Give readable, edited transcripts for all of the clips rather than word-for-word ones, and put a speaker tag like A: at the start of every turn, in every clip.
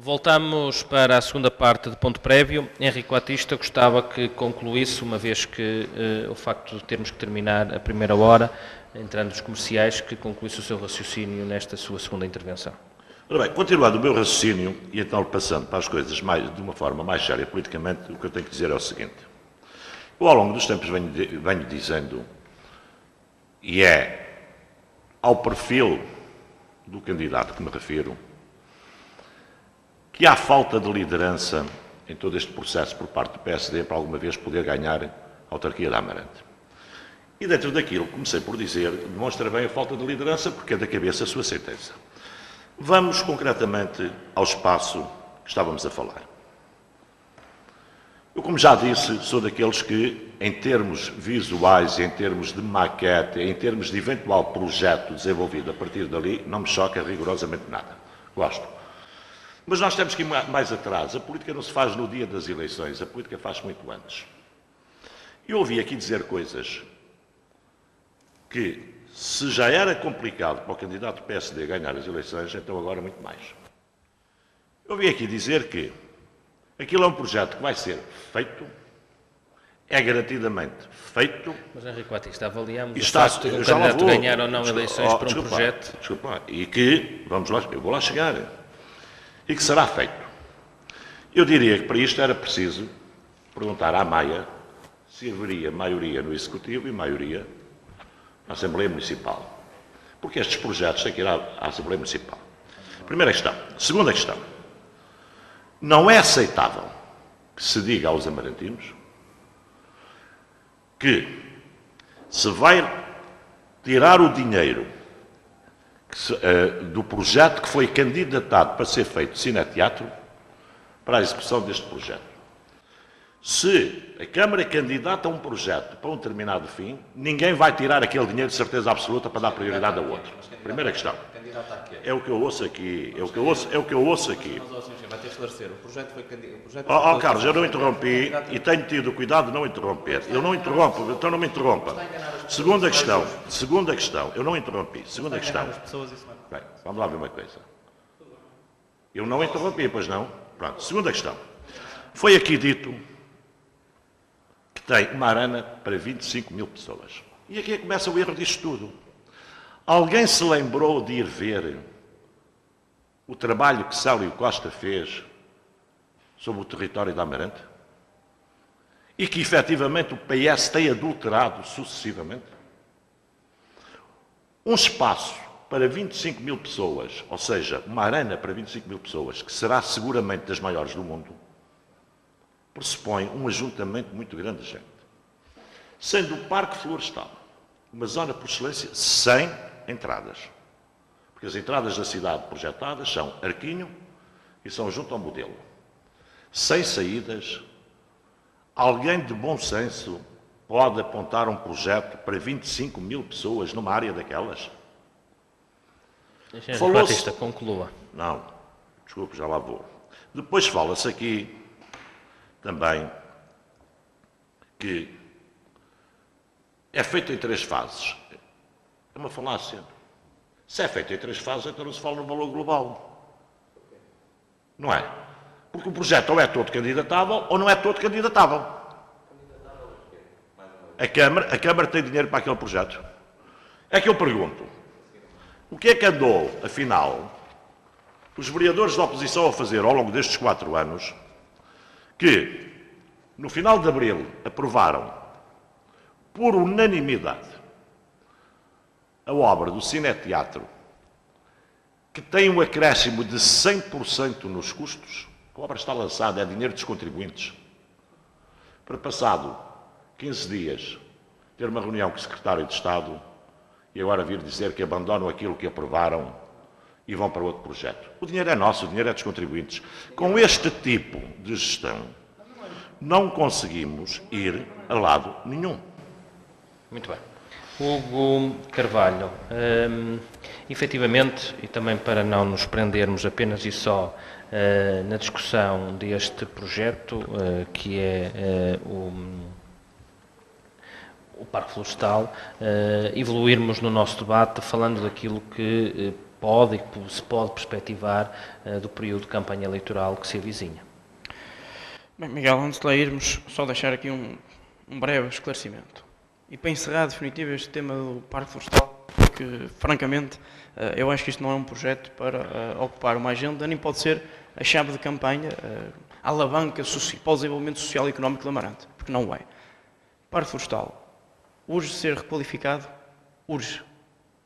A: Voltamos para a segunda parte de ponto prévio. Henrique Batista gostava que concluísse, uma vez que o facto de termos que terminar a primeira hora, entrando os comerciais, que concluísse o seu raciocínio nesta sua segunda intervenção.
B: Ora bem, continuando o meu raciocínio, e então passando para as coisas de uma forma mais séria politicamente, o que eu tenho que dizer é o seguinte. Eu, ao longo dos tempos, venho dizendo, e é ao perfil do candidato que me refiro, que há falta de liderança em todo este processo por parte do PSD para alguma vez poder ganhar a autarquia da Amarante. E dentro daquilo, comecei por dizer, demonstra bem a falta de liderança porque é da cabeça a sua sentença. Vamos concretamente ao espaço que estávamos a falar. Eu, como já disse, sou daqueles que, em termos visuais, em termos de maquete, em termos de eventual projeto desenvolvido a partir dali, não me choca rigorosamente nada. Gosto. Mas nós temos que ir mais atrás. A política não se faz no dia das eleições, a política faz muito antes. Eu ouvi aqui dizer coisas que, se já era complicado para o candidato do PSD ganhar as eleições, então agora muito mais. Eu ouvi aqui dizer que aquilo é um projeto que vai ser feito, é garantidamente feito.
A: Mas, Henrique Batista, avaliamos o facto de um candidato ganhar ou não eleições para um projeto.
B: Desculpa, e que, vamos lá, eu vou lá chegar, e que será feito. Eu diria que para isto era preciso perguntar à Maia se haveria maioria no Executivo e maioria na Assembleia Municipal. Porque estes projetos têm que ir à Assembleia Municipal. Primeira questão. Segunda questão. Não é aceitável que se diga aos amarantinos que se vai tirar o dinheiro do projeto que foi candidatado para ser feito cineteatro para a execução deste projeto. Se a Câmara candidata a um projeto para um determinado fim, ninguém vai tirar aquele dinheiro de certeza absoluta para dar prioridade a outro. Primeira questão. É o que eu ouço aqui. É o que eu ouço aqui.
C: Vai ter que esclarecer. O projeto foi
B: Carlos, eu não interrompi e tenho tido cuidado de não interromper. Eu não interrompo, então não me interrompa. Segunda questão. Eu não interrompi. Segunda questão. Bem, vamos lá ver uma coisa. Eu não interrompi, pois não? Pronto. Segunda questão. Foi aqui dito que tem uma arena para 25 mil pessoas. E aqui começa o erro disto tudo. Alguém se lembrou de ir ver o trabalho que Célio Costa fez sobre o território da Amarante? E que, efetivamente, o PS tem adulterado sucessivamente? Um espaço para 25 mil pessoas, ou seja, uma arena para 25 mil pessoas, que será seguramente das maiores do mundo, pressupõe um ajuntamento muito grande de gente. Sendo o Parque Florestal uma zona por excelência sem entradas. Porque as entradas da cidade projetadas são Arquinho e são junto ao Modelo. Sem saídas, alguém de bom senso pode apontar um projeto para 25 mil pessoas numa área daquelas?
A: Batista, conclua.
B: Não, desculpe, já lá vou. Depois fala-se aqui também que é feito em 3 fases. É uma falácia. Se é feito em 3 fases, então não se fala no valor global. Não é? Porque o projeto ou é todo candidatável ou não é todo candidatável. A Câmara tem dinheiro para aquele projeto? É que eu pergunto. O que é que andou, afinal, os vereadores da oposição a fazer ao longo destes 4 anos que, no final de abril, aprovaram por unanimidade a obra do cineteatro, que tem um acréscimo de 100% nos custos? A obra está lançada, é dinheiro dos contribuintes. Para passado 15 dias, ter uma reunião com o secretário de Estado e agora vir dizer que abandonam aquilo que aprovaram e vão para outro projeto. O dinheiro é nosso, o dinheiro é dos contribuintes. Com este tipo de gestão, não conseguimos ir a lado nenhum.
A: Muito bem. Hugo Carvalho, efetivamente, e também para não nos prendermos apenas e só na discussão deste projeto, que é o Parque Florestal, evoluirmos no nosso debate falando daquilo que pode e que se pode perspectivar do período de campanha eleitoral que se avizinha.
D: Bem, Miguel, antes de lá irmos, só deixar aqui um breve esclarecimento. E para encerrar definitivo este tema do Parque Florestal, que francamente eu acho que isto não é um projeto para ocupar uma agenda, nem pode ser a chave de campanha, a alavanca para o desenvolvimento social e económico do Amarante, porque não é. Parque Florestal urge ser requalificado, urge.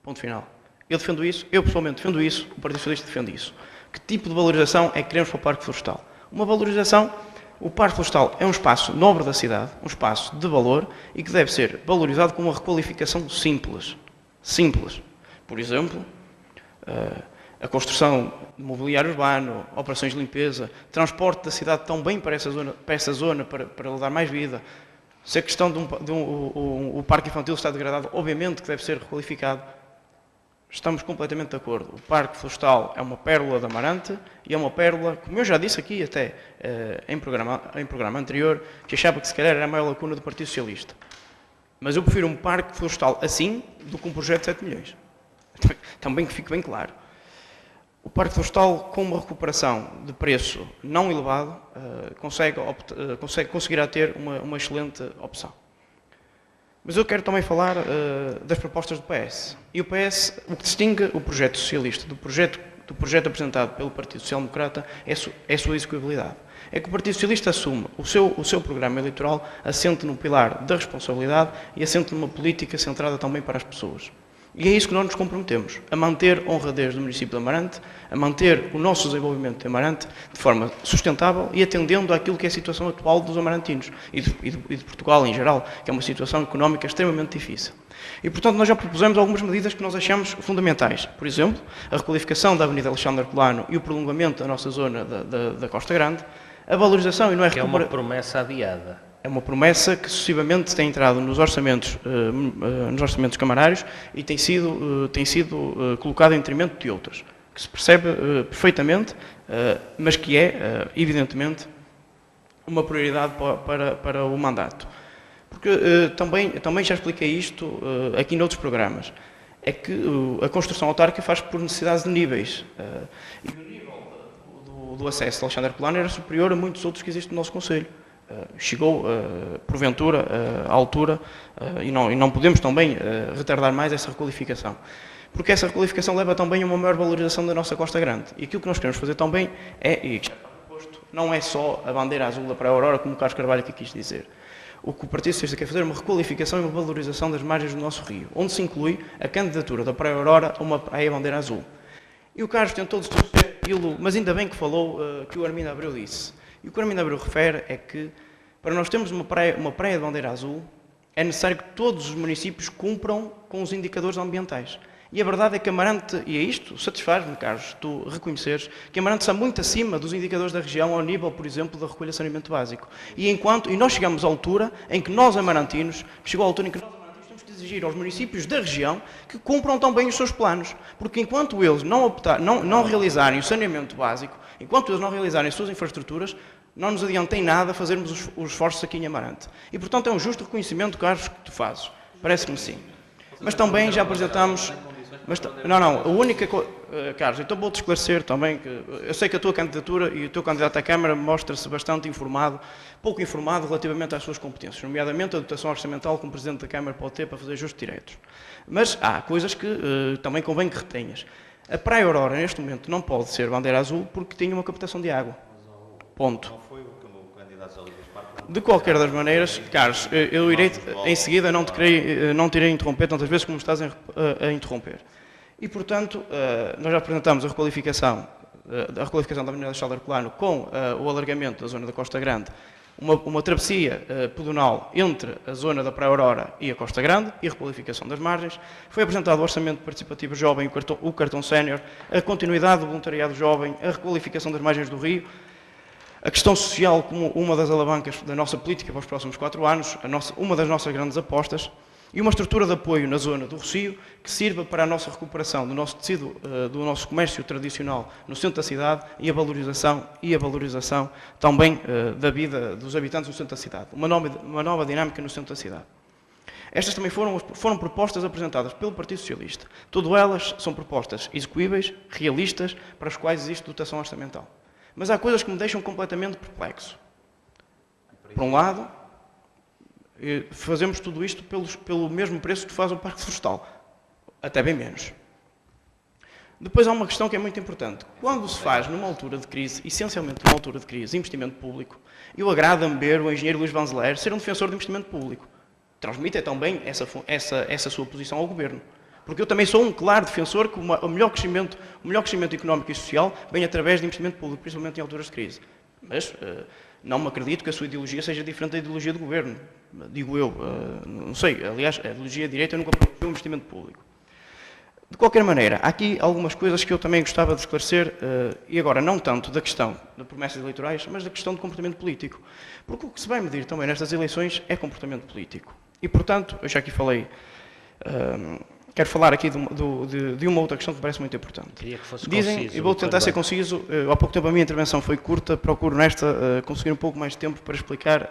D: Ponto final. Eu defendo isso, eu pessoalmente defendo isso, o Partido Socialista defende isso. Que tipo de valorização é que queremos para o Parque Florestal? Uma valorização, o Parque Florestal é um espaço nobre da cidade, um espaço de valor e que deve ser valorizado com uma requalificação simples. Simples. Por exemplo, a construção de mobiliário urbano, operações de limpeza, transporte da cidade tão bem para essa zona para lhe dar mais vida. Se a questão o parque infantil está degradado, obviamente que deve ser requalificado. Estamos completamente de acordo. O Parque Florestal é uma pérola de Amarante e é uma pérola, como eu já disse aqui até em programa anterior, que achava que se calhar era a maior lacuna do Partido Socialista. Mas eu prefiro um Parque Florestal assim do que um projeto de 7 milhões. Também que fique bem claro. O Parque Florestal, com uma recuperação de preço não elevado, conseguirá ter uma excelente opção. Mas eu quero também falar das propostas do PS. E o PS, o que distingue o projeto socialista do projeto apresentado pelo Partido Social Democrata é a sua execuibilidade. É que o Partido Socialista assume o seu programa eleitoral assente no pilar da responsabilidade e assente numa política centrada também para as pessoas. E é isso que nós nos comprometemos, a manter a honradez do município de Amarante, a manter o nosso desenvolvimento de Amarante de forma sustentável e atendendo àquilo que é a situação atual dos amarantinos e de Portugal em geral, que é uma situação económica extremamente difícil. E, portanto, nós já propusemos algumas medidas que nós achamos fundamentais. Por exemplo, a requalificação da Avenida Alexandre Herculano e o prolongamento da nossa zona da Costa Grande, a valorização e não é
A: que é uma promessa adiada.
D: É uma promessa que sucessivamente tem entrado nos orçamentos camarários e tem sido colocada em detrimento de outras, que se percebe perfeitamente, mas que é, evidentemente, uma prioridade para o mandato. Porque também já expliquei isto aqui noutros programas, é que a construção autárquica faz por necessidades de níveis. E o nível do acesso de Alexandre Herculano era superior a muitos outros que existem no nosso Conselho. Chegou, porventura, à altura e não podemos também retardar mais essa requalificação. Porque essa requalificação leva também a uma maior valorização da nossa Costa Grande. E aquilo que nós queremos fazer também não é só a bandeira azul da Praia Aurora, como o Carlos Carvalho aqui quis dizer. O que o Partido Socialista quer fazer é uma requalificação e uma valorização das margens do nosso rio, onde se inclui a candidatura da Praia Aurora a uma praia bandeira azul. E o Carlos tentou distorcer aquilo, mas ainda bem que falou que o Armindo Abreu disse. E o que o Armindo Abreu refere é que, para nós termos uma praia de bandeira azul, é necessário que todos os municípios cumpram com os indicadores ambientais. E a verdade é que Amarante, e é isto, satisfaz-me, Carlos, tu reconheceres, que Amarante está muito acima dos indicadores da região ao nível, por exemplo, da recolha de saneamento básico. E nós chegamos à altura em que nós, amarantinos, temos que exigir aos municípios da região que cumpram também os seus planos. Porque enquanto eles não realizarem o saneamento básico, enquanto eles não realizarem as suas infraestruturas, não nos adianta em nada fazermos os esforços aqui em Amarante. E, portanto, é um justo reconhecimento, Carlos, que tu fazes. Parece-me sim. Mas também já apresentamos... a única coisa... Carlos, então vou-te esclarecer também que eu sei que a tua candidatura e o teu candidato à Câmara mostra-se bastante pouco informado relativamente às suas competências, nomeadamente a dotação orçamental que o Presidente da Câmara pode ter para fazer ajustes diretos. Mas há coisas que também convém que retenhas. A Praia Aurora, neste momento, não pode ser bandeira azul porque tem uma captação de água. Ponto. De qualquer das maneiras, Carlos, eu irei em seguida, não te irei interromper tantas vezes como estás a interromper. E, portanto, nós já apresentamos a requalificação da Avenida Alexandre Herculano com o alargamento da zona da Costa Grande, uma travessia pedonal entre a zona da Praia Aurora e a Costa Grande e a requalificação das margens. Foi apresentado o Orçamento Participativo Jovem, o cartão sénior, a continuidade do voluntariado jovem, a requalificação das margens do rio, a questão social como uma das alavancas da nossa política para os próximos 4 anos, uma das nossas grandes apostas, e uma estrutura de apoio na zona do Rossio que sirva para a nossa recuperação do nosso tecido, do nosso comércio tradicional no centro da cidade e a valorização também da vida dos habitantes no centro da cidade. Uma nova dinâmica no centro da cidade. Estas também foram propostas apresentadas pelo Partido Socialista. Todas elas são propostas execuíveis, realistas, para as quais existe dotação orçamental. Mas há coisas que me deixam completamente perplexo. Por um lado, fazemos tudo isto pelo mesmo preço que faz o Parque Florestal. Até bem menos. Depois há uma questão que é muito importante. Quando se faz numa altura de crise, essencialmente numa altura de crise, investimento público, eu agrada-me ver o engenheiro Luís Vanzeler ser um defensor do investimento público. Transmite também essa sua posição ao Governo. Porque eu também sou um claro defensor que o melhor crescimento económico e social vem através de investimento público, principalmente em alturas de crise. Mas não me acredito que a sua ideologia seja diferente da ideologia do Governo. Digo eu, não sei. Aliás, a ideologia direita nunca promoveu o investimento público. De qualquer maneira, há aqui algumas coisas que eu também gostava de esclarecer, e agora não tanto da questão de promessas eleitorais, mas da questão de comportamento político. Porque o que se vai medir também nestas eleições é comportamento político. E, portanto, eu já aqui falei, quero falar aqui de uma outra questão que me parece muito importante.
A: Queria que fosse
D: Dizem,
A: conciso,
D: e vou tentar ser conciso, há pouco tempo a minha intervenção foi curta, procuro nesta conseguir um pouco mais de tempo para explicar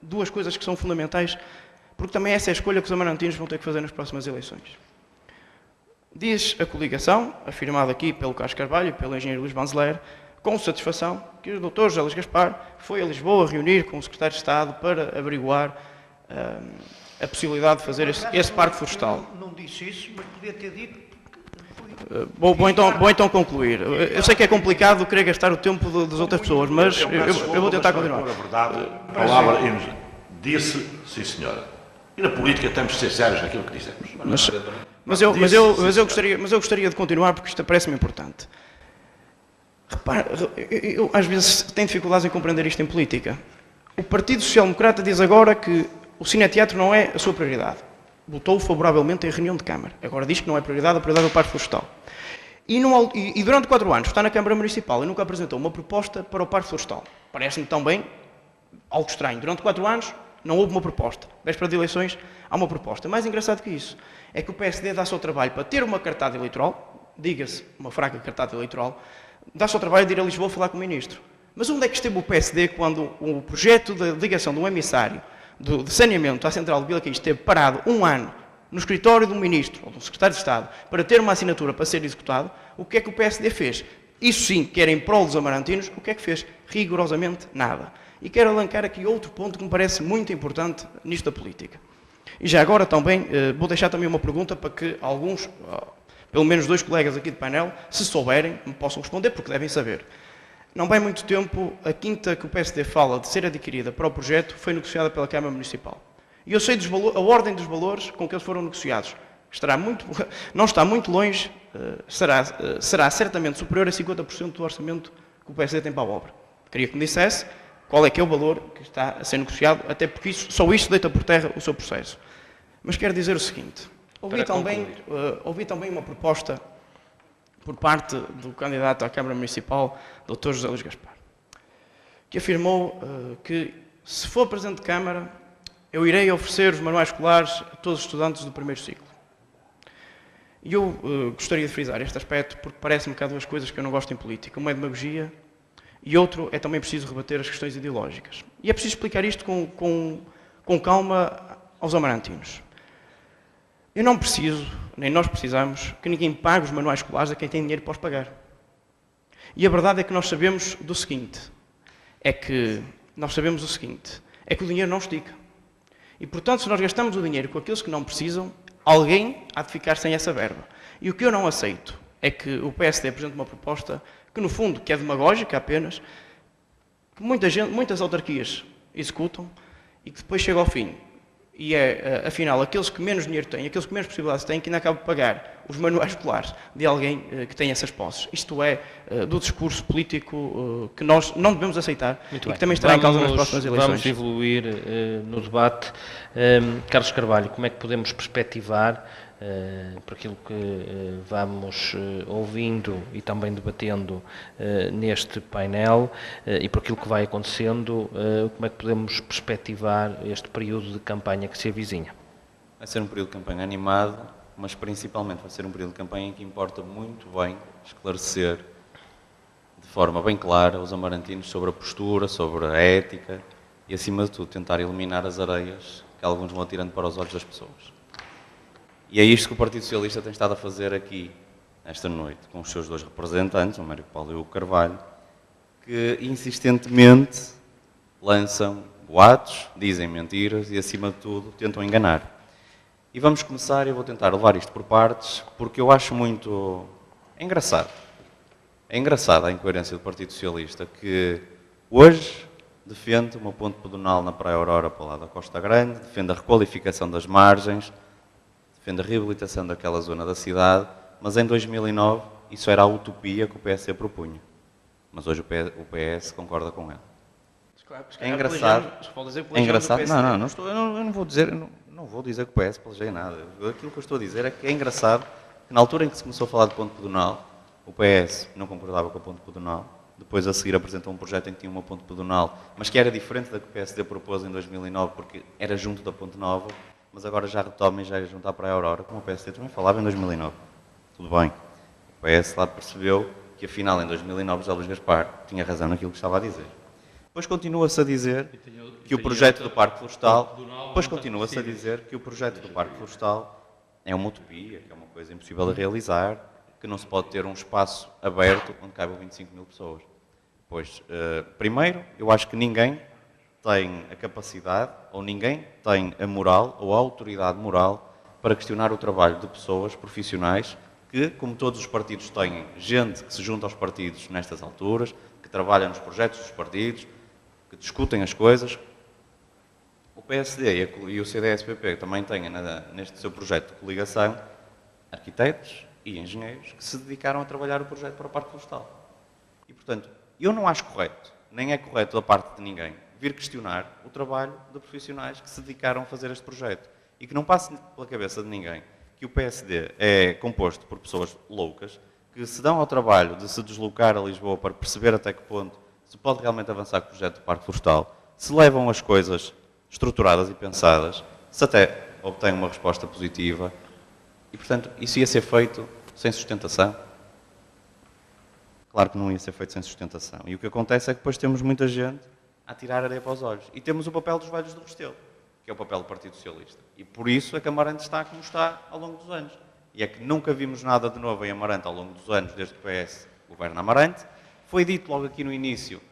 D: duas coisas que são fundamentais, porque também essa é a escolha que os amarantinos vão ter que fazer nas próximas eleições. Diz a coligação, afirmada aqui pelo Carlos Carvalho e pelo engenheiro Luís Vanzeler, com satisfação, que o Dr. José Luís Gaspar foi a Lisboa reunir com o secretário de Estado para averiguar a possibilidade de fazer esse parque florestal.
E: Não disse isso, mas podia ter dito.
D: Vou então concluir. Eu sei que é complicado querer gastar o tempo das outras pessoas, mas eu vou tentar continuar.
B: A verdade, a palavra disse, sim senhora. E na política temos de ser sérios naquilo que dizemos.
D: Mas eu gostaria de continuar porque isto parece-me importante. Repare, eu às vezes tenho dificuldades em compreender isto em política. O Partido Social Democrata diz agora que o cineteatro não é a sua prioridade. Votou favoravelmente em reunião de Câmara. Agora diz que não é prioridade, a prioridade é o Parque Florestal. E durante 4 anos está na Câmara Municipal e nunca apresentou uma proposta para o Parque Florestal. Parece-me também algo estranho. Durante 4 anos não houve uma proposta. Véspera de eleições há uma proposta. Mais engraçado que isso é que o PSD dá-se ao trabalho para ter uma cartada eleitoral, diga-se, uma fraca cartada eleitoral, dá-se ao trabalho de ir a Lisboa falar com o Ministro. Mas onde é que esteve o PSD quando o projeto de ligação de um emissário de saneamento à Central de Vila Caís esteve parado 1 ano no escritório do Ministro ou do Secretário de Estado para ter uma assinatura para ser executado? O que é que o PSD fez? Isso sim, que era em prol dos amarantinos, o que é que fez? Rigorosamente nada. E quero alancar aqui outro ponto que me parece muito importante nisto da política. E já agora também, vou deixar também uma pergunta para que alguns, pelo menos 2 colegas aqui de painel, se souberem, me possam responder, porque devem saber. Não vai muito tempo, a quinta que o PSD fala de ser adquirida para o projeto foi negociada pela Câmara Municipal. E eu sei a ordem dos valores com que eles foram negociados. Não está muito longe, será certamente superior a 50% do orçamento que o PSD tem para a obra. Queria que me dissesse qual é que é o valor que está a ser negociado, até porque só isto deita por terra o seu processo. Mas quero dizer o seguinte, ouvi também uma proposta por parte do candidato à Câmara Municipal, Dr. José Luís Gaspar, que afirmou que, se for Presidente de Câmara, eu irei oferecer os manuais escolares a todos os estudantes do primeiro ciclo. E eu gostaria de frisar este aspecto, porque parece-me que há 2 coisas que eu não gosto em política. Uma é demagogia e outro é também preciso rebater as questões ideológicas. E é preciso explicar isto com calma aos amarantinos. Eu não preciso, nem nós precisamos, que ninguém pague os manuais escolares a quem tem dinheiro para os pagar. E a verdade é que nós sabemos do seguinte, é que o dinheiro não estica. E, portanto, se nós gastamos o dinheiro com aqueles que não precisam, alguém há de ficar sem essa verba. E o que eu não aceito é que o PSD apresente uma proposta que, no fundo, que é demagógica apenas, que muitas autarquias executam e que depois chega ao fim. E afinal, aqueles que menos dinheiro têm, aqueles que menos possibilidades têm, que ainda acabam de pagar os manuais escolares de alguém que tem essas posses. Isto é do discurso político que nós não devemos aceitar e que também estará em causa nas próximas eleições.
A: Vamos evoluir no debate. Carlos Carvalho, como é que podemos perspectivar, por aquilo que vamos ouvindo e também debatendo neste painel e por aquilo que vai acontecendo, como é que podemos perspectivar este período de campanha que se avizinha?
C: Vai ser um período de campanha animado, mas principalmente vai ser um período de campanha em que importa muito bem esclarecer de forma bem clara os amarantinos sobre a postura, sobre a ética e, acima de tudo, tentar eliminar as areias que alguns vão atirando para os olhos das pessoas. E é isto que o Partido Socialista tem estado a fazer aqui, esta noite, com os seus dois representantes, o Américo Paulo e o Carvalho, que insistentemente lançam boatos, dizem mentiras e, acima de tudo, tentam enganar. E vamos começar, eu vou tentar levar isto por partes, porque eu acho muito... É engraçado. É engraçada a incoerência do Partido Socialista, que hoje defende uma ponte pedonal na Praia Aurora para lá da Costa Grande, defende a requalificação das margens, defende a reabilitação daquela zona da cidade, mas em 2009 isso era a utopia que o PSD propunha. Mas hoje o PS concorda com ela. É engraçado. É engraçado. Eu não vou dizer, não vou dizer que o PS plageia nada. Aquilo que eu estou a dizer é que é engraçado que na altura em que se começou a falar de ponte pedonal, o PS não concordava com a ponte pedonal. Depois, a seguir, apresentou um projeto em que tinha uma ponte pedonal, mas que era diferente da que o PSD propôs em 2009, porque era junto da Ponte Nova, mas agora já retoma e já é junto à Praia Aurora, como o PSD também falava em 2009. Tudo bem. O PS lá percebeu que, afinal, em 2009, José Luís Gaspar tinha razão naquilo que estava a dizer. Depois continua-se a dizer que o projeto do Parque Florestal... Depois continua-se a dizer que o projeto do Parque Florestal é uma utopia, que é uma coisa impossível de realizar, que não se pode ter um espaço aberto onde caibam 25 mil pessoas. Pois, primeiro, eu acho que ninguém tem a capacidade, ou ninguém tem a moral, ou a autoridade moral, para questionar o trabalho de pessoas profissionais que, como todos os partidos têm gente que se junta aos partidos nestas alturas, que trabalha nos projetos dos partidos, que discutem as coisas. O PSD e o CDS-PP também têm neste seu projeto de coligação arquitetos e engenheiros que se dedicaram a trabalhar o projeto para o Parque Florestal. E, portanto, eu não acho correto, nem é correto da parte de ninguém, vir questionar o trabalho de profissionais que se dedicaram a fazer este projeto. E que não passe pela cabeça de ninguém que o PSD é composto por pessoas loucas que se dão ao trabalho de se deslocar a Lisboa para perceber até que ponto se pode realmente avançar com o projeto do Parque Florestal, se levam as coisas estruturadas e pensadas, se até obtêm uma resposta positiva. E, portanto, isso ia ser feito sem sustentação? Claro que não ia ser feito sem sustentação. E o que acontece é que depois temos muita gente a tirar areia para os olhos. E temos o papel dos velhos do Restelo, que é o papel do Partido Socialista. E por isso é que Amarante está como está ao longo dos anos. E é que nunca vimos nada de novo em Amarante ao longo dos anos, desde que o PS governa Amarante. Foi dito logo aqui no início,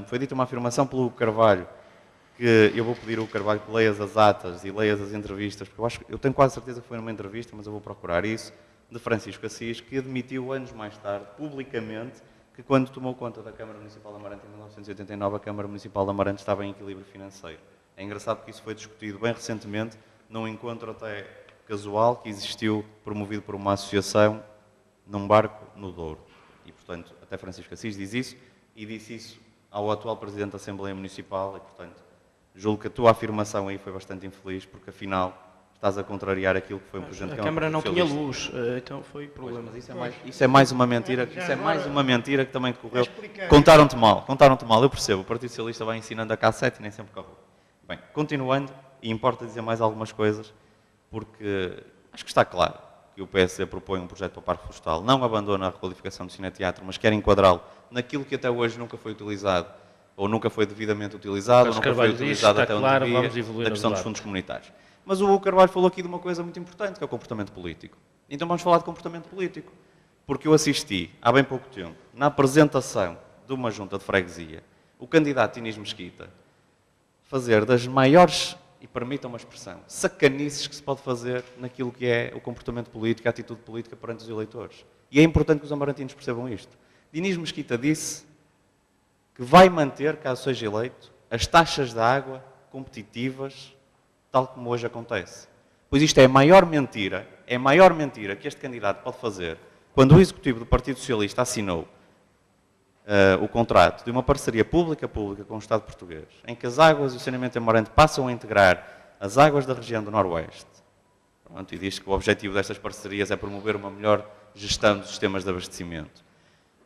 C: foi dita uma afirmação pelo Carvalho, que eu vou pedir ao Carvalho que leias as atas e leias as entrevistas, porque eu tenho quase certeza que foi numa entrevista, mas eu vou procurar isso, de Francisco Assis, que admitiu anos mais tarde, publicamente, que quando tomou conta da Câmara Municipal de Amarante em 1989, a Câmara Municipal de Amarante estava em equilíbrio financeiro. É engraçado porque isso foi discutido bem recentemente, num encontro até casual, que existiu, promovido por uma associação, num barco no Douro. E, portanto, até Francisco Assis diz isso, e disse isso ao atual Presidente da Assembleia Municipal, e, portanto, julgo que a tua afirmação aí foi bastante infeliz, porque, afinal, estás a contrariar aquilo que foi um projeto que
D: a Câmara não tinha luz, então foi problema.
C: Pois, mas isso é mais uma mentira, isso é mais uma mentira que também decorreu. Contaram-te mal, eu percebo, o Partido Socialista vai ensinando a cassete e nem sempre corre. Bem, continuando, e importa dizer mais algumas coisas, porque acho que está claro que o PSD propõe um projeto para o Parque Florestal, não abandona a requalificação do Cineteatro, mas quer enquadrá-lo naquilo que até hoje nunca foi utilizado, ou nunca foi devidamente utilizado, ou nunca foi utilizado até onde devia, da questão dos fundos comunitários. Mas o Carvalho falou aqui de uma coisa muito importante, que é o comportamento político. Então vamos falar de comportamento político. Porque eu assisti, há bem pouco tempo, na apresentação de uma junta de freguesia, o candidato Inês Mesquita fazer das maiores, e permitam uma expressão, sacanices que se pode fazer naquilo que é o comportamento político, a atitude política perante os eleitores. E é importante que os amarantinos percebam isto. Inês Mesquita disse que vai manter, caso seja eleito, as taxas de água competitivas, tal como hoje acontece. Pois isto é a maior mentira que este candidato pode fazer quando o Executivo do Partido Socialista assinou o contrato de uma parceria pública-pública com o Estado português, em que as águas e o saneamento em Amarante passam a integrar as águas da região do Noroeste. Pronto, e diz que o objetivo destas parcerias é promover uma melhor gestão dos sistemas de abastecimento.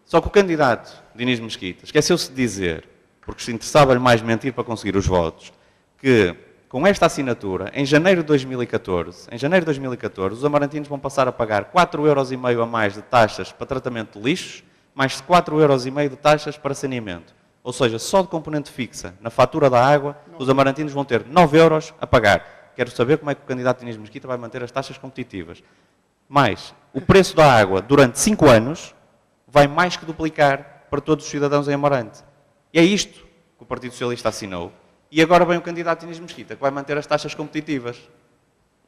C: Só que o candidato, Inês Mesquita, esqueceu-se de dizer, porque se interessava-lhe mais mentir para conseguir os votos, que com esta assinatura, em janeiro de 2014, os amarantinos vão passar a pagar 4,5 € a mais de taxas para tratamento de lixos, mais de 4,5 € de taxas para saneamento. Ou seja, só de componente fixa na fatura da água, os amarantinos vão ter 9 euros a pagar. Quero saber como é que o candidato Inês Mesquita vai manter as taxas competitivas. Mas o preço da água durante 5 anos vai mais que duplicar para todos os cidadãos em Amarante. E é isto que o Partido Socialista assinou. E agora vem o candidato Inês Mesquita, que vai manter as taxas competitivas.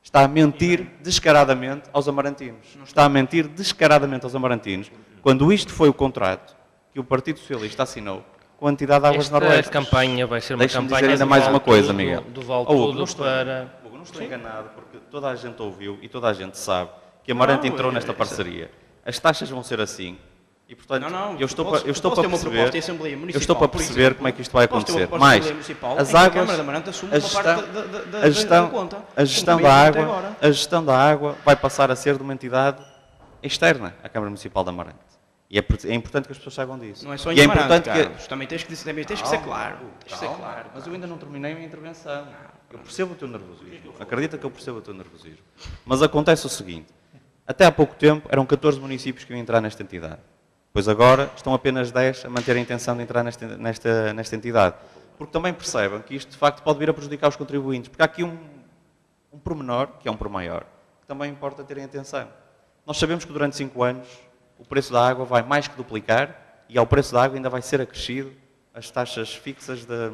C: Está a mentir descaradamente aos amarantinos. Está a mentir descaradamente aos amarantinos, quando isto foi o contrato que o Partido Socialista assinou com a entidade de Águas Noroeste.
A: Esta campanha vai ser uma
C: Deixa-me
A: campanha
C: dizer ainda
A: do
C: mais
A: vale
C: uma coisa,
A: tudo,
C: Miguel.
A: do vale
C: Hugo,
A: tudo para...
C: Hugo, não estou enganado, porque toda a gente ouviu e toda a gente sabe que Amarante entrou nesta parceria. As taxas vão ser assim. E, portanto, eu estou para perceber como é que isto vai acontecer. Mas a gestão da água vai passar a ser de uma entidade externa à Câmara Municipal de Amarante. E é importante que as pessoas saibam disso.
D: Não é só em Amarante, Carlos. Também tens que ser claro.
C: Mas eu ainda não terminei a minha intervenção. Eu percebo o teu nervosismo. Acredita que eu percebo o teu nervosismo. Mas acontece o seguinte. Até há pouco tempo eram 14 municípios que iam entrar nesta entidade. Pois agora estão apenas 10 a manter a intenção de entrar nesta entidade. Porque também percebem que isto de facto pode vir a prejudicar os contribuintes. Porque há aqui um pormenor, que é um por maior, que também importa terem atenção. Nós sabemos que durante 5 anos o preço da água vai mais que duplicar e ao preço da água ainda vai ser acrescido as taxas fixas da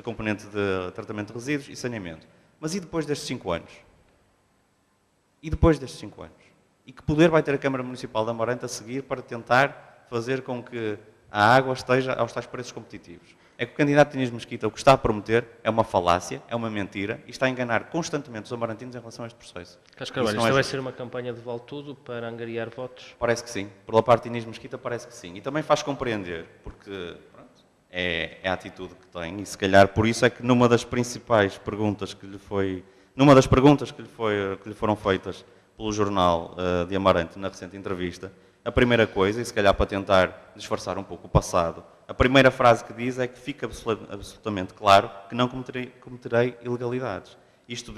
C: componente de tratamento de resíduos e saneamento. Mas e depois destes 5 anos? E depois destes 5 anos? E que poder vai ter a Câmara Municipal de Amarante a seguir para tentar fazer com que a água esteja aos tais preços competitivos? É que o candidato Inês Mesquita o que está a prometer é uma falácia, é uma mentira e está a enganar constantemente os amarantinos em relação a este processo.
A: Carlos Carvalho, isto vai ser uma campanha de vale tudo para angariar votos?
C: Parece que sim. Pela parte de Inês Mesquita parece que sim. E também faz compreender, porque pronto, é a atitude que tem e se calhar por isso é que numa das principais perguntas que lhe foram feitas pelo jornal de Amarante na recente entrevista, a primeira coisa, e se calhar para tentar disfarçar um pouco o passado, a primeira frase que diz é que fica absolutamente claro que não cometerei ilegalidades. Isto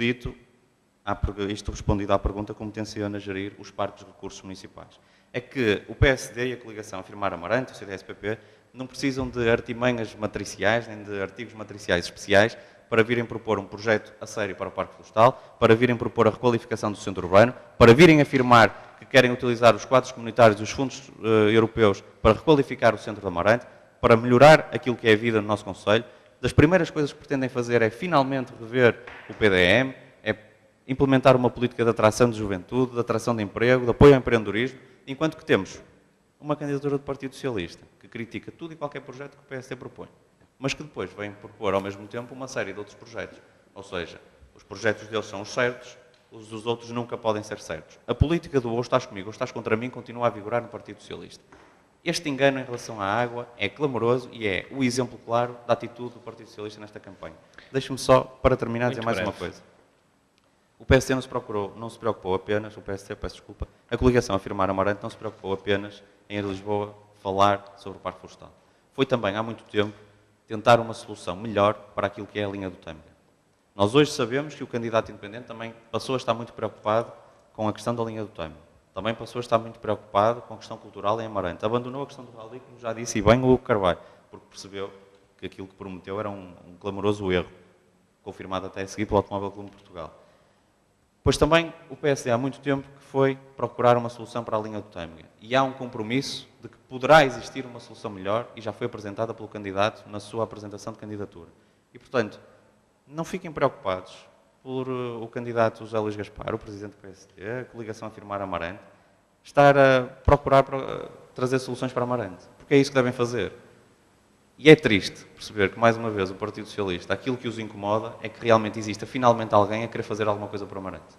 C: respondido à pergunta como tenciona gerir os parques de recursos municipais. É que o PSD e a coligação Afirmar Amarante, o CDS-PP, não precisam de artimanhas matriciais, nem de artigos matriciais especiais para virem propor um projeto a sério para o Parque Florestal, para virem propor a requalificação do centro urbano, para virem afirmar que querem utilizar os quadros comunitários e os fundos europeus para requalificar o centro de Amarante, para melhorar aquilo que é a vida no nosso concelho. Das primeiras coisas que pretendem fazer é finalmente rever o PDM, é implementar uma política de atração de juventude, de atração de emprego, de apoio ao empreendedorismo, enquanto que temos uma candidatura do Partido Socialista que critica tudo e qualquer projeto que o PSD propõe, mas que depois vem propor ao mesmo tempo uma série de outros projetos. Ou seja, os projetos deles são os certos, os dos outros nunca podem ser certos. A política do ou estás comigo ou estás contra mim continua a vigorar no Partido Socialista. Este engano em relação à água é clamoroso e é o exemplo claro da atitude do Partido Socialista nesta campanha. Deixe-me só, para terminar, dizer mais uma coisa. O PSD não se preocupou apenas, a coligação Afirmar Amarante não se preocupou apenas em ir a Lisboa falar sobre o Parque Florestal. Foi também, há muito tempo, tentar uma solução melhor para aquilo que é a linha do Tâmega. Nós hoje sabemos que o candidato independente também passou a estar muito preocupado com a questão da linha do Tâmega. Também passou a estar muito preocupado com a questão cultural em Amarante. Abandonou a questão do rally, como já disse, e bem o Hugo Carvalho, porque percebeu que aquilo que prometeu era um clamoroso erro, confirmado até a seguir pelo Automóvel Clube de Portugal. Pois também o PSD há muito tempo que foi procurar uma solução para a linha do Tâmega. E há um compromisso de que poderá existir uma solução melhor e já foi apresentada pelo candidato na sua apresentação de candidatura. E, portanto, não fiquem preocupados por o candidato José Luís Gaspar, o presidente do PSD, a coligação Afirmar Amarante, estar a procurar trazer soluções para Amarante. Porque é isso que devem fazer. E é triste perceber que, mais uma vez, o Partido Socialista, aquilo que os incomoda é que realmente exista finalmente alguém a querer fazer alguma coisa para Amarante.